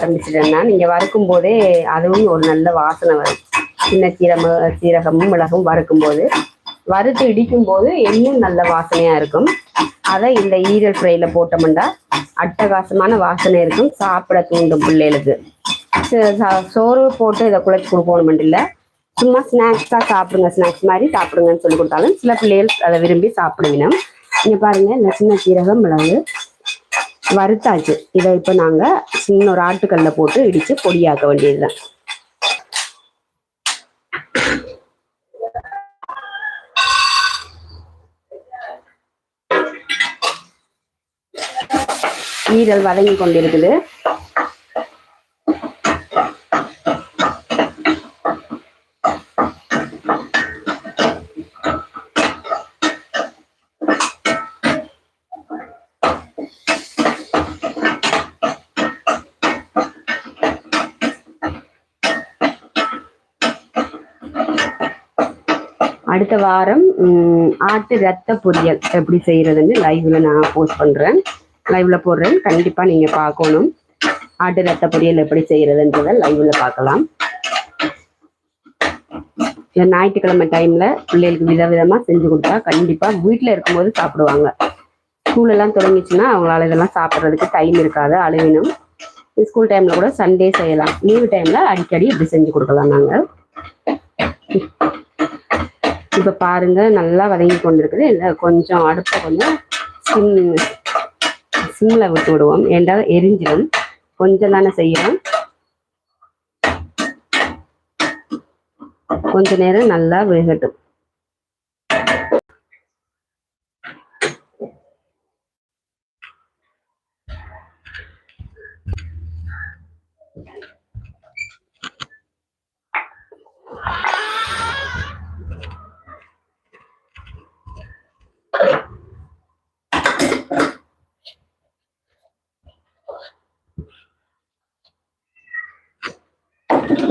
ஆரம்பிச்சிட்டேன்னா நீங்கள் வறுக்கும் போதே அதுவும் ஒரு நல்ல வாசனை வரும். சின்ன சீரகமும் மிளகும் வறுக்கும் போது, வறுத்து இடிக்கும் போது இன்னும் நல்ல வாசனையா இருக்கும். அதை இந்த ஈரல் ஃப்ரைல போட்டோம்னா அட்டகாசமான வாசனை இருக்கும். சாப்பிட தூண்டும் பிள்ளைகளுக்கு. சோறு போட்டு இதை குழைச்சி கொடுக்கணும் இல்லை, சும்மா ஸ்நாக்ஸாக சாப்பிடுங்க, ஸ்நாக்ஸ் மாதிரி சாப்பிடுங்கன்னு சொல்லி கொடுத்தாலும் சில பிள்ளைகள் அதை விரும்பி சாப்பிடுவினோம். இங்கே பாருங்க, இந்த சின்ன சீரகம் மிளகு வறுத்தாச்சு. இதை இப்போ நாங்கள் சின்ன ஒரு ஆட்டுக்கல்ல போட்டு இடித்து பொடியாக்க வேண்டியதுதான். ஈரல் வதங்கி கொண்டிருக்குது. அடுத்த வாரம் ஆட்டு ரத்த பொரியல் எப்படி செய்யறதுன்னு லைவ்ல நான் போஸ்ட் பண்றேன், லைவ்ல போடுறேன். கண்டிப்பா நீங்க பார்க்கணும். ஆட்டு ரத்த பொரியல் எப்படி செய்யறதுன்றத லைவ்ல பார்க்கலாம். ஞாயிற்றுக்கிழமை டைம்ல பிள்ளைகளுக்கு விதவிதமா செஞ்சு கொடுத்தா கண்டிப்பா வீட்டுல இருக்கும்போது சாப்பிடுவாங்க. ஸ்கூல் எல்லாம் தொடங்கிச்சுன்னா அவங்களால இதெல்லாம் சாப்பிட்றதுக்கு டைம் இருக்காது, அழுவினும். ஸ்கூல் டைம்ல கூட சண்டே செய்யலாம், லீவு டைம்ல அடிக்கடி இப்படி செஞ்சு கொடுக்கலாம். நாங்க இப்ப பாருங்க, நல்லா வதங்கி கொண்டிருக்குது. இல்லை கொஞ்சம் அடுப்பை கொஞ்சம் சிம்ல விட்டு விடுவோம், ஏண்டா எரிஞ்சிடும். கொஞ்சம் தானே செய்யறோம். கொஞ்ச நேரம் நல்லா வேகட்டும்.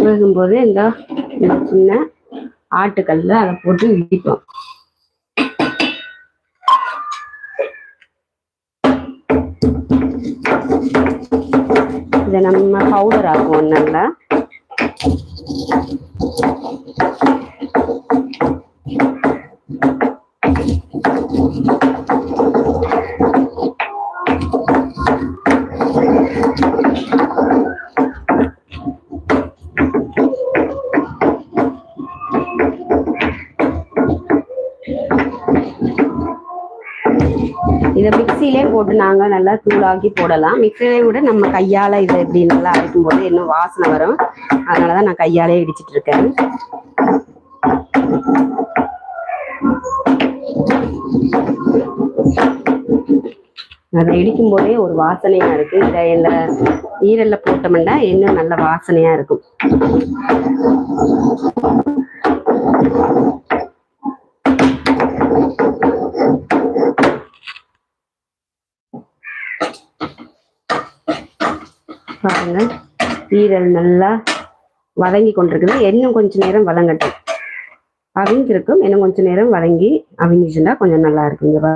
வேகும்போது இந்த சின்ன ஆட்டுக்கல்ல அதை போட்டு இடிப்போம். இதை நம்ம பவுடர் ஆக்குவோம் நல்லா. இதை மிக்சிலே போட்டு நாங்க நல்லா தூளாக்கி போடலாம். மிக்சியை விட நம்ம கையால இதை இப்படி நல்லா அரைக்கும் போது இன்னும் வாசனை வரும். அதனாலதான் நான் கையாலே இடிச்சிட்டு இருக்கேன். அதை இடிக்கும் போதே ஒரு வாசனையா இருக்கு. இதை இந்த ஈரல்ல போட்டோம்னா இன்னும் நல்ல வாசனையா இருக்கும். பாருங்க, ஈரல் நல்லா வதங்கி கொண்டிருக்குது. இன்னும் கொஞ்ச நேரம் வதங்கட்டும். அவிஞ்சிருக்கும், இன்னும் கொஞ்ச நேரம் வதங்கி அவிஞ்சிச்சுன்னா கொஞ்சம் நல்லா இருக்குங்க.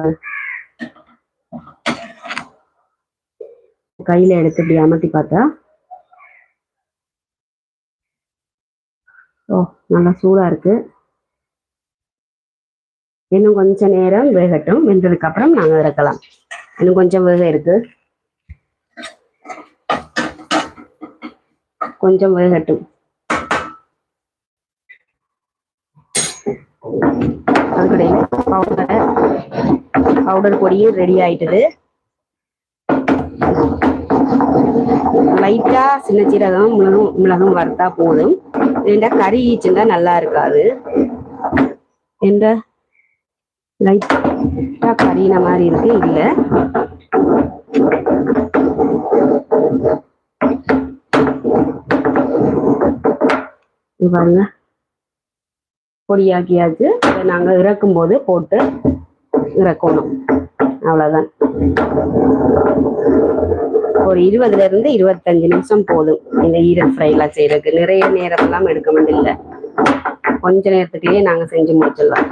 கையில எடுத்து இப்படி அமர்த்தி பார்த்தா நல்லா சூடா இருக்கு. இன்னும் கொஞ்ச நேரம் வேகட்டும். வெந்ததுக்கு அப்புறம் நாங்க இறக்கலாம். இன்னும் கொஞ்சம் வேக இருக்கு, கொஞ்சம் வேகட்டும். அதுக்கடையில பவுடர் பொடியும் ரெடி ஆயிட்டது. லைட்டா சின்ன சீரகம் மிளகும் வறுத்தா போதும். ரெண்டா கறி ஈச்சுன்னா நல்லா இருக்காது. எந்த லைட்டா கறின மாதிரி இருக்கு. இல்ல பாருங்க, பொடியாக்கியாச்சு. நாங்க இறக்கும் போது போட்டு இறக்கணும். அவ்வளவுதான். ஒரு 20 இருந்து 25 நிமிஷம் போதும் இந்த ஈரல் ஃப்ரைலாம் செய்யறதுக்கு. நிறைய நேரம் எல்லாம் எடுக்க வேண்டியதில்லை, கொஞ்ச நேரத்துக்குள்ளேயே நாங்க செஞ்சு முடிச்சிடலாம்.